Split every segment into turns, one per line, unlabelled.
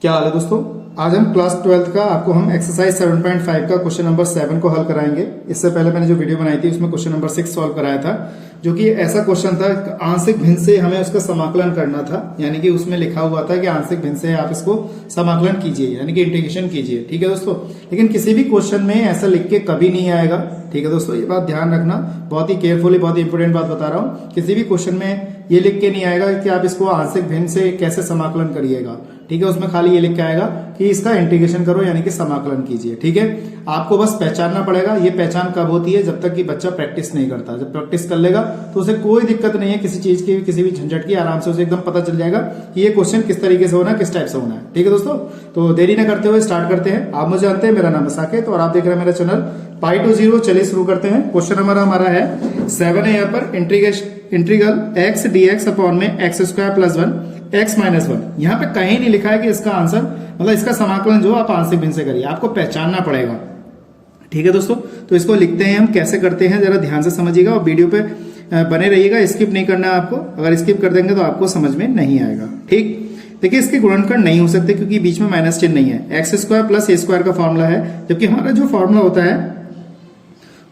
क्या हाल है दोस्तों। आज हम क्लास 12th का आपको हम एक्सरसाइज 7.5 का क्वेश्चन नंबर 7 को हल कराएंगे। इससे पहले मैंने जो वीडियो बनाई थी उसमें क्वेश्चन नंबर 6 सॉल्व कराया था, जो कि ऐसा क्वेश्चन था आंशिक भिन्न से हमें उसका समाकलन करना था। यानी कि उसमें लिखा हुआ था कि आंशिक भिन्न से आप इसको समाकलन कीजिए, यानी कि इंटीग्रेशन कीजिए। ठीक है दोस्तों, लेकिन किसी भी क्वेश्चन में ऐसा लिख के कभी नहीं आएगा। ठीक है दोस्तों, ये बात ध्यान रखना, बहुत ही केयरफुली, बहुत ही इंपोर्टेंट बात बता रहा हूँ। किसी भी क्वेश्चन में ये लिख के नहीं आएगा कि आप इसको आंशिक भिन्न से कैसे समाकलन करिएगा। ठीक है, उसमें खाली ये लिख के आएगा कि इसका इंटीग्रेशन करो, यानी कि समाकलन कीजिए। ठीक है, आपको बस पहचानना पड़ेगा। ये पहचान कब होती है? जब तक कि बच्चा प्रैक्टिस नहीं करता। जब प्रैक्टिस कर लेगा तो उसे कोई दिक्कत नहीं है किसी चीज की, किसी भी झंझट की। आराम से उसे एकदम पता चल जाएगा कि ये क्वेश्चन किस तरीके से होना है, किस टाइप से होना है। ठीक है दोस्तों, तो देरी न करते हुए स्टार्ट करते हैं। आप मुझे जानते हैं, मेरा नाम है साकेत और आप देख रहे हैं मेरा चैनल पाई टू जीरो। चलिए शुरू करते हैं। क्वेश्चन नंबर हमारा है 7 है। यहाँ पर integral X D X upon में X square plus 1 X minus 1। यहाँ पे कहीं नहीं लिखा है कि इसका आंसर, मतलब इसका समाकलन जो आप आंशिक भिन्न से करिए, आपको पहचानना पड़ेगा। ठीक है दोस्तों, तो इसको लिखते हैं हम, कैसे करते हैं जरा ध्यान से समझिएगा और वीडियो पे बने रहिएगा। स्किप नहीं करना है आपको, अगर स्किप कर देंगे तो आपको समझ में नहीं आएगा। ठीक, देखिए इसके गुणनखंड नहीं हो सकते क्योंकि बीच में माइनस चिन्ह नहीं है। एक्स स्क्वायर प्लस ए स्क्वायर का फॉर्मूला है, जबकि हमारा जो फॉर्मूला होता है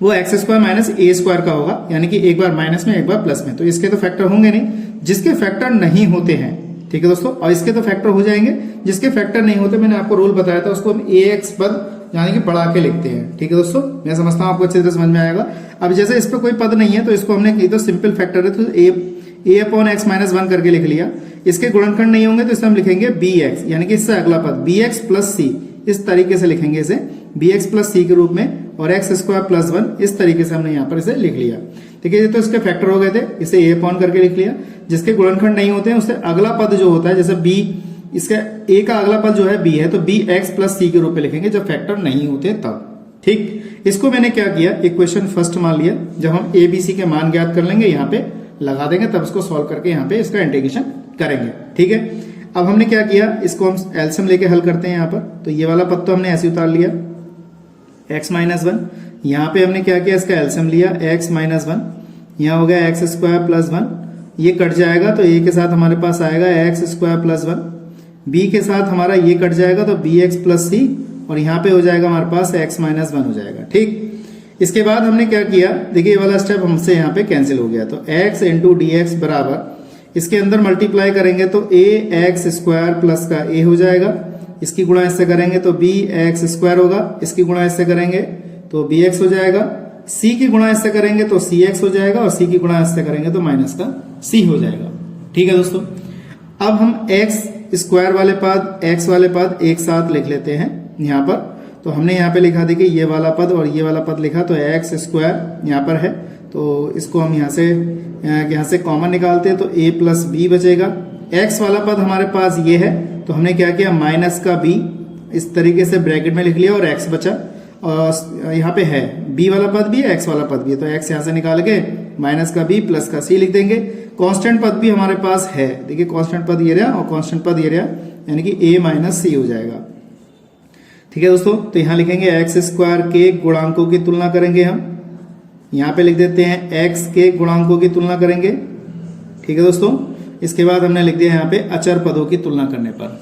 वो एक्स स्क्वायर माइनस ए स्क्वायर का होगा, यानी कि एक बार माइनस में एक बार प्लस में। तो इसके तो फैक्टर होंगे नहीं, जिसके फैक्टर नहीं होते हैं। ठीक है दोस्तों, और इसके तो फैक्टर हो जाएंगे जिसके फैक्टर नहीं होते। मैंने आपको रूल बताया था, उसको हम ए एक्स पद यानी कि बढ़ा के लिखते हैं। ठीक है दोस्तों, मैं समझता हूं आपको अच्छी तरह समझ में आएगा। अब जैसे इस पर कोई पद नहीं है तो इसको हमने की तो सिंपल फैक्टर है, तो ए अपॉन एक्स माइनस 1 करके लिख लिया। इसके गुणनखंड नहीं होंगे तो इसे हम लिखेंगे बी एक्स, यानी कि इससे अगला पद बी एक्स प्लस सी, इस तरीके से लिखेंगे इसे बी एक्स प्लस सी के रूप में, और एक्स स्क्वायर प्लस 1 इस तरीके से हमने यहाँ पर इसे लिख लिया। ठीक है, ये तो इसके फैक्टर हो गए थे, इसे ए अपॉन करके लिख लिया। जिसके गुणनखंड नहीं होते हैं उससे अगला पद जो होता है, जैसे बी, इसका ए का अगला पद जो है बी है, तो बी एक्स प्लस सी के रूप में लिखेंगे जब फैक्टर नहीं होते तब। ठीक, इसको मैंने क्या किया, इक्वेशन फर्स्ट मान लिया। जब हम ए बी सी के मान ज्ञात कर लेंगे, यहाँ पे लगा देंगे, तब इसको सॉल्व करके यहाँ पे इसका इंटीग्रेशन करेंगे। ठीक है, अब हमने क्या किया, इसको हम एलसीएम लेके हल करते हैं यहाँ पर। तो ये वाला पद तो हमने ऐसे उतार लिया, एक्स माइनस 1। यहाँ पे हमने क्या किया, इसका एलसीएम लिया, एक्स माइनस 1, यहाँ हो गया एक्स स्क्वायर प्लस 1। ये कट जाएगा तो ए के साथ हमारे पास आएगा एक्स स्क्वायर प्लस 1, बी के साथ हमारा ये कट जाएगा तो बी एक्स प्लस सी, और यहाँ पे हो जाएगा हमारे पास एक्स माइनस 1 हो जाएगा। ठीक, इसके बाद हमने क्या किया, देखिए ये वाला स्टेप हमसे यहाँ पे कैंसिल हो गया। तो एक्स इंटू डी एक्स बराबर, इसके अंदर मल्टीप्लाई करेंगे तो ए एक्स स्क्वायर प्लस का ए हो जाएगा, इसकी गुणा इससे करेंगे तो बी एक्स स्क्वायर होगा, इसकी गुणा इससे करेंगे तो बी एक्स हो जाएगा, सी की गुणा इससे करेंगे तो सी एक्स हो जाएगा, और सी की गुणा इससे करेंगे तो माइनस का सी हो जाएगा। ठीक है दोस्तों, अब हम एक्स स्क्वायर वाले पद, एक्स वाले पद एक साथ लिख लेते हैं यहाँ पर। तो हमने यहाँ पे लिखा, देखिए ये वाला पद और ये वाला पद लिखा, तो एक्स स्क्वायर यहाँ पर है, तो इसको हम यहाँ से कॉमन निकालते हैं तो a प्लस बी बचेगा। x वाला पद हमारे पास ये है, तो हमने क्या किया, माइनस का b इस तरीके से ब्रैकेट में लिख लिया, और x बचा, और यहाँ पे है b वाला पद भी है, x वाला पद भी है, तो x यहाँ से निकाल के माइनस का b प्लस का c लिख देंगे। कांस्टेंट पद भी हमारे पास है, देखिए कांस्टेंट पद ये रहा और कांस्टेंट पद ये रहा, यानी कि a माइनस सी हो जाएगा। ठीक है दोस्तों, तो यहाँ लिखेंगे एक्स स्क्वायर के गुणांकों की तुलना करेंगे हम, यहाँ पे लिख देते हैं x के गुणांकों की तुलना करेंगे। ठीक है दोस्तों, इसके बाद हमने लिख दिया यहाँ पे अचर पदों की तुलना करने पर।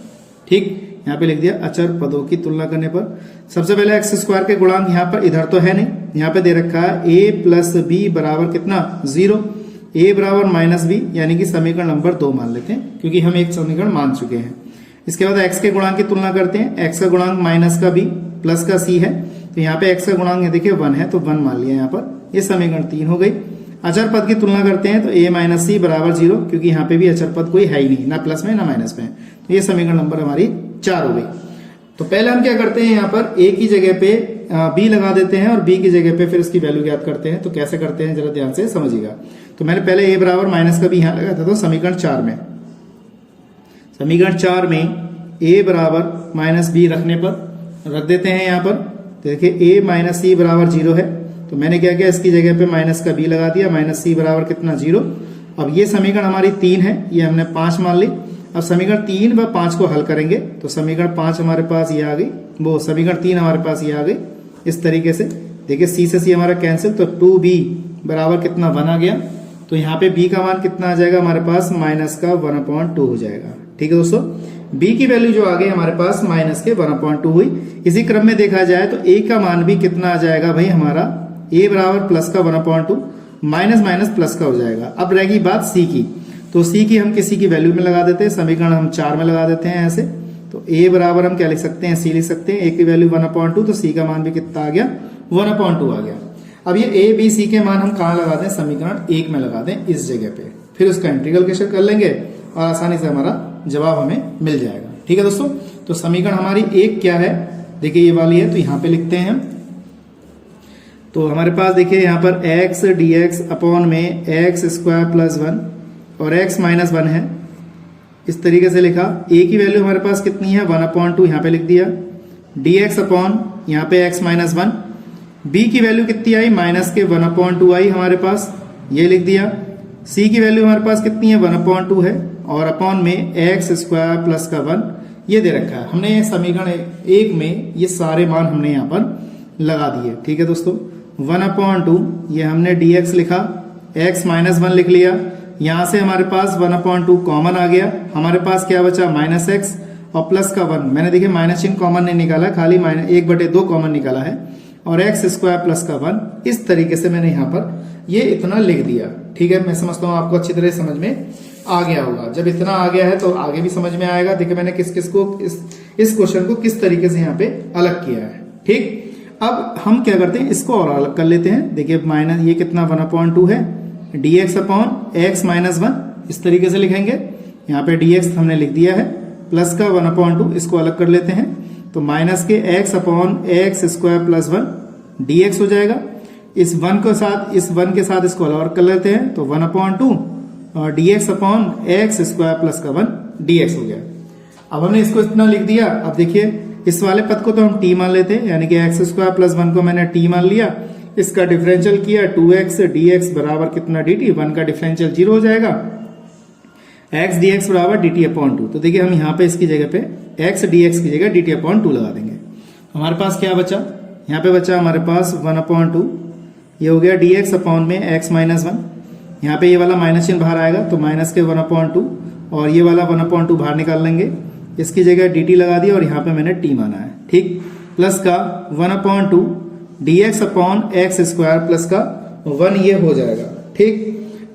ठीक, यहाँ पे लिख दिया अचर पदों की तुलना करने पर। सबसे पहले एक्स स्क्वायर के गुणांक यहाँ पर इधर तो है नहीं, यहाँ पे दे रखा है a प्लस बी बराबर कितना, 0, a बराबर माइनस बी, यानी कि समीकरण नंबर 2 मान लेते हैं, क्योंकि हम एक समीकरण मान चुके हैं। इसके बाद x के गुणांक की तुलना करते हैं। x का गुणांक माइनस का b प्लस का c है, तो यहाँ पे x का गुणांक देखिए 1 है, तो 1 मान लिया यहाँ पर, ये समीकरण 3 हो गई। अचर पद की तुलना करते हैं तो a माइनस सी बराबर 0, क्योंकि यहाँ पे भी अचर पद कोई है ही नहीं, ना प्लस में ना माइनस में, तो ये समीकरण नंबर हमारी 4 हो गई। तो पहले हम क्या करते हैं, यहाँ पर a की जगह पे b लगा देते हैं और b की जगह पे फिर इसकी वैल्यू ज्ञात करते हैं। तो कैसे करते हैं जरा ध्यान से समझिएगा। तो मैंने पहले a बराबर माइनस का b यहाँ लगाया था, तो समीकरण 4 में a बराबर माइनस बी रखने पर रख देते हैं यहाँ पर। देखिए a माइनस सी बराबर 0 है, तो मैंने क्या किया, इसकी जगह पे माइनस का b लगा दिया, माइनस सी बराबर कितना, 0। अब ये समीकरण हमारी 3 है, ये हमने 5 मान ली। अब समीकरण 3 व 5 को हल करेंगे तो समीकरण 5 हमारे पास ये आ गई, वो समीकरण 3 हमारे पास ये आ गई इस तरीके से। देखिए c से c हमारा कैंसिल, तो 2b बराबर कितना, 1 आ गया। तो यहाँ पे b का मान कितना आ जाएगा हमारे पास, माइनस का 1/2 हो जाएगा। ठीक है दोस्तों, बी की वैल्यू जो आ गई हमारे पास माइनस के 1/2 हुई। इसी क्रम में देखा जाए तो ए का मान भी कितना आ जाएगा भाई हमारा, ए बराबर प्लस का 1/2 माइनस माइनस प्लस का हो जाएगा। अब रहेगी बात सी की, तो सी की हम किसी की वैल्यू में लगा देते हैं, समीकरण हम 4 में लगा देते हैं ऐसे। तो ए बराबर हम क्या लिख सकते हैं, सी लिख सकते हैं। ए की वैल्यू 1/2 तो सी का मान भी कितना आ गया, 1/2 आ गया। अब ये ए बी सी के मान हम कहाँ लगा दें, समीकरण 1 में लगा दें इस जगह पे, फिर उसका इंटीग्रल कैसे कर लेंगे और आसानी से हमारा जवाब हमें मिल जाएगा। ठीक है दोस्तों, तो समीकरण हमारी 1 क्या है, देखिए ये वाली है, तो यहां पे लिखते हैं हम। तो हमारे पास देखिए यहाँ पर x dx अपॉन में x स्क्वायर प्लस 1 और x माइनस 1 है, इस तरीके से लिखा। a की वैल्यू हमारे पास कितनी है, 1/2 यहाँ पे लिख दिया, dx अपॉन यहाँ पे x माइनस 1। b की वैल्यू कितनी आई, माइनस के 1/2 आई हमारे पास, ये लिख दिया। c की वैल्यू हमारे पास कितनी है, 1/2 है, और अपॉन में x स्क्वायर प्लस का 1 ये दे रखा है। हमने समीकरण 1 में ये सारे मान हमने यहाँ पर लगा दिए। ठीक है दोस्तों, 1/2 ये हमने dx लिखा, x माइनस 1 लिख लिया, यहां से हमारे पास 1/2 कॉमन आ गया, हमारे पास क्या बचा माइनस x और प्लस का 1। मैंने देखिए माइनस चिन्ह कॉमन नहीं निकाला, खाली 1/2 कॉमन निकाला है, और x स्क्वायर प्लस का 1 इस तरीके से मैंने यहाँ पर ये इतना लिख दिया। ठीक है, मैं समझता हूँ आपको अच्छी तरह समझ में आ गया होगा। जब इतना आ गया है तो आगे भी समझ में आएगा। देखिए मैंने किस किस को इस क्वेश्चन को किस तरीके से यहाँ पे अलग किया है। ठीक, अब हम क्या करते हैं, इसको और अलग कर लेते हैं। देखिए माइनस ये कितना 1/2 है, dx अपॉन x माइनस 1 इस तरीके से लिखेंगे। यहाँ पे dx हमने लिख दिया है, प्लस का 1/2 इसको अलग कर लेते हैं, तो माइनस के x upon x square plus 1 dx हो जाएगा। इस 1 के साथ इसको अलग कर लेते हैं, तो 1/2 और dx upon x square plus का 1 dx हो गया। अब हमने इसको इतना लिख दिया। अब देखिए इस वाले पद को तो हम t मान लेते हैं, यानी कि x स्क्वायर प्लस 1 को मैंने t मान लिया, इसका डिफरेंशियल किया 2x dx बराबर कितना dt, 1 का डिफरेंशियल 0 हो जाएगा, x dx बराबर dt अपॉन 2। तो देखिए हम यहाँ पे इसकी जगह पे x dx की जगह dt अपॉन 2 लगा देंगे। हमारे पास क्या बचा, यहाँ पे बचा हमारे पास 1/2, ये हो गया dx अपॉन में x माइनस 1। यहाँ पे ये वाला माइनस चिन्ह बाहर आएगा, तो माइनस के 1/2 और ये वाला 1/2 बाहर निकाल लेंगे, इसकी जगह dt लगा दिया और यहाँ पे मैंने t माना है। ठीक, प्लस का 1/2 dx upon x square plus का 1 ये हो जाएगा। ठीक,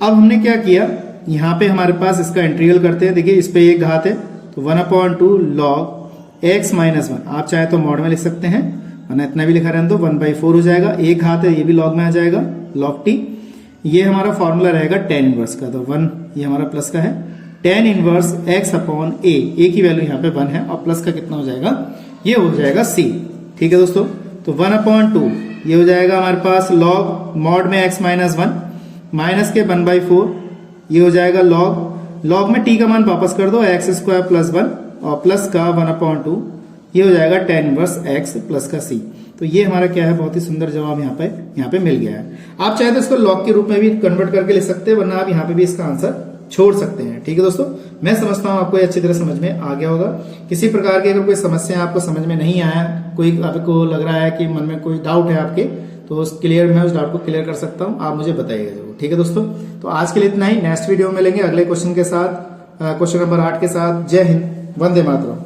अब हमने क्या किया, यहाँ पे हमारे पास इसका इंटीग्रल करते हैं। देखिए इस पे एक घात है, तो 1/2 log x माइनस 1, आप चाहे तो मॉड में लिख सकते हैं, वरना इतना भी लिखा रहने दो, 1/4 हो जाएगा। एक घात है, ये भी लॉग में आ जाएगा, log t। ये हमारा फॉर्मूला रहेगा tan इनवर्स का, तो 1 ये हमारा प्लस का है, tan inverse x upon a, a की वैल्यू यहाँ पे 1 है, और प्लस का कितना हो जाएगा, ये हो जाएगा c। ठीक है दोस्तों, तो 1/2 ये हो जाएगा हमारे पास log मॉड में x माइनस 1 माइनस के 1/4 ये हो जाएगा log में t का मान वापस कर दो, x स्क्वायर प्लस 1 और प्लस का 1/2 ये हो जाएगा tan इनवर्स x प्लस का c। तो ये हमारा क्या है, बहुत ही सुंदर जवाब यहाँ पे मिल गया है। आप चाहे तो इसको log के रूप में भी कन्वर्ट करके लिख सकते हैं, वरना आप यहाँ पे भी इसका आंसर छोड़ सकते हैं। ठीक है दोस्तों, मैं समझता हूँ आपको ये अच्छी तरह समझ में आ गया होगा। किसी प्रकार की अगर कोई समस्या आपको समझ में नहीं आया, कोई आपको लग रहा है कि मन में कोई डाउट है आपके, तो मैं उस डाउट को क्लियर कर सकता हूँ, आप मुझे बताइएगा जरूर। ठीक है दोस्तों, तो आज के लिए इतना ही, नेक्स्ट वीडियो में मिलेंगे अगले क्वेश्चन के साथ, क्वेश्चन नंबर 8 के साथ। जय हिंद, वंदे मातरम।